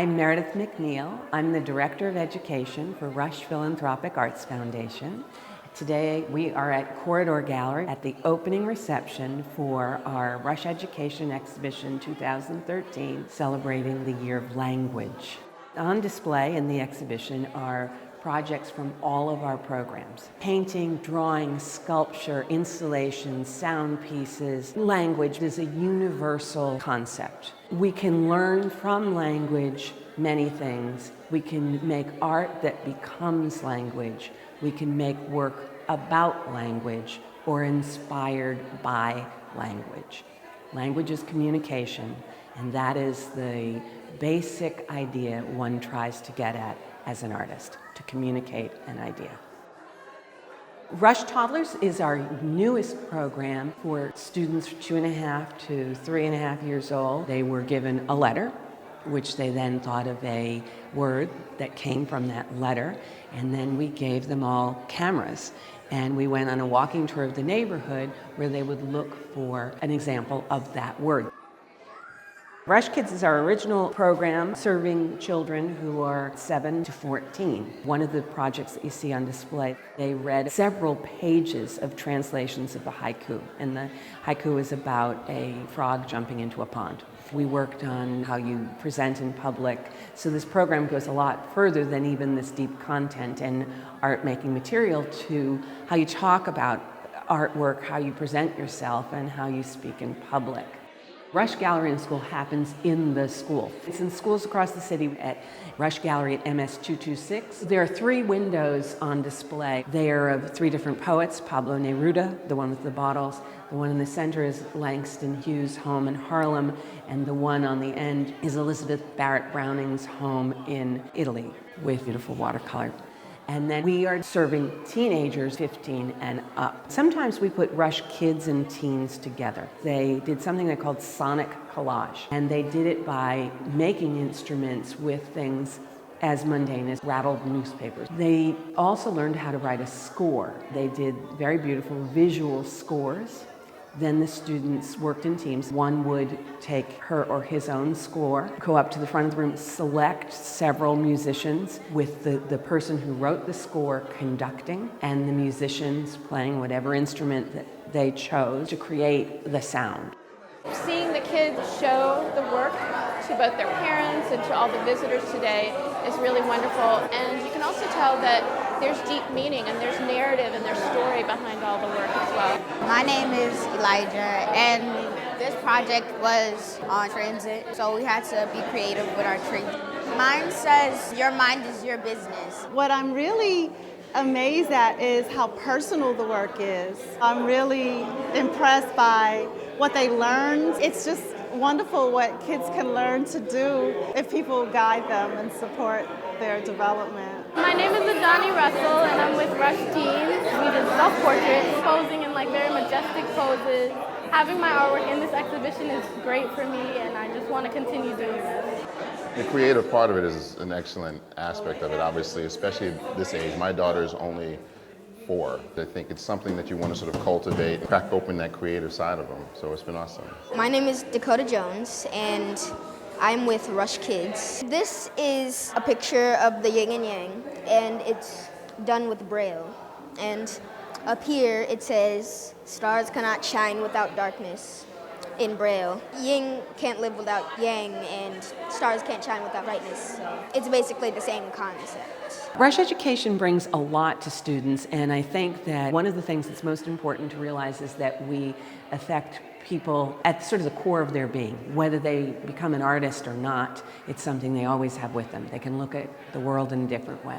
I'm Meredith McNeil. I'm the Director of Education for Rush Philanthropic Arts Foundation. Today we are at Corridor Gallery at the opening reception for our Rush Education Exhibition 2013, celebrating the Year of Language. On display in the exhibition are projects from all of our programs. Painting, drawing, sculpture, installations, sound pieces. Language is a universal concept. We can learn from language many things. We can make art that becomes language. We can make work about language or inspired by language. Language is communication, and that is the basic idea one tries to get at as an artist, to communicate an idea. Rush Toddlers is our newest program for students 2.5 to 3.5 years old. They were given a letter, which they then thought of a word that came from that letter, and then we gave them all cameras. And we went on a walking tour of the neighborhood where they would look for an example of that word. Rush Kids is our original program serving children who are 7 to 14. One of the projects that you see on display, they read several pages of translations of the haiku, and the haiku is about a frog jumping into a pond. We worked on how you present in public, so this program goes a lot further than even this deep content and art-making material to how you talk about artwork, how you present yourself, and how you speak in public. Rush Gallery in School happens in the school. It's in schools across the city at Rush Gallery at MS 226. There are 3 windows on display. They are of 3 different poets, Pablo Neruda, the one with the bottles. The one in the center is Langston Hughes' home in Harlem, and the one on the end is Elizabeth Barrett Browning's home in Italy with beautiful watercolor. And then we are serving teenagers 15 and up. Sometimes we put Rush kids and teens together. They did something they called sonic collage, and they did it by making instruments with things as mundane as rattled newspapers. They also learned how to write a score. They did very beautiful visual scores. Then the students worked in teams. One would take her or his own score, go up to the front of the room, select several musicians with the person who wrote the score conducting and the musicians playing whatever instrument that they chose to create the sound. Seeing the kids show the work to both their parents and to all the visitors today is really wonderful. And you can also tell that there's deep meaning and there's narrative and there's story behind all the work as well. My name is Elijah, and this project was on transit, so we had to be creative with our treat. Mine says, "Your mind is your business." What I'm really amazed at is how personal the work is. I'm really impressed by what they learned. It's just wonderful what kids can learn to do if people guide them and support their development. My name is Adani Russell, and I'm with Rush Teens. We did self-portraits, posing in very majestic poses. Having my artwork in this exhibition is great for me, and I just want to continue doing this. The creative part of it is an excellent aspect of it, obviously, especially at this age. My daughter's only 4. I think it's something that you want to sort of cultivate, crack open that creative side of them. So it's been awesome. My name is Dakota Jones, and I'm with Rush Kids. This is a picture of the yin and yang, and it's done with Braille. And up here it says, "Stars cannot shine without darkness," in Braille. Yin can't live without yang, and stars can't shine without brightness. So it's basically the same concept. Rush Education brings a lot to students, and I think that one of the things that's most important to realize is that we affect people at sort of the core of their being. Whether they become an artist or not, it's something they always have with them. They can look at the world in a different way.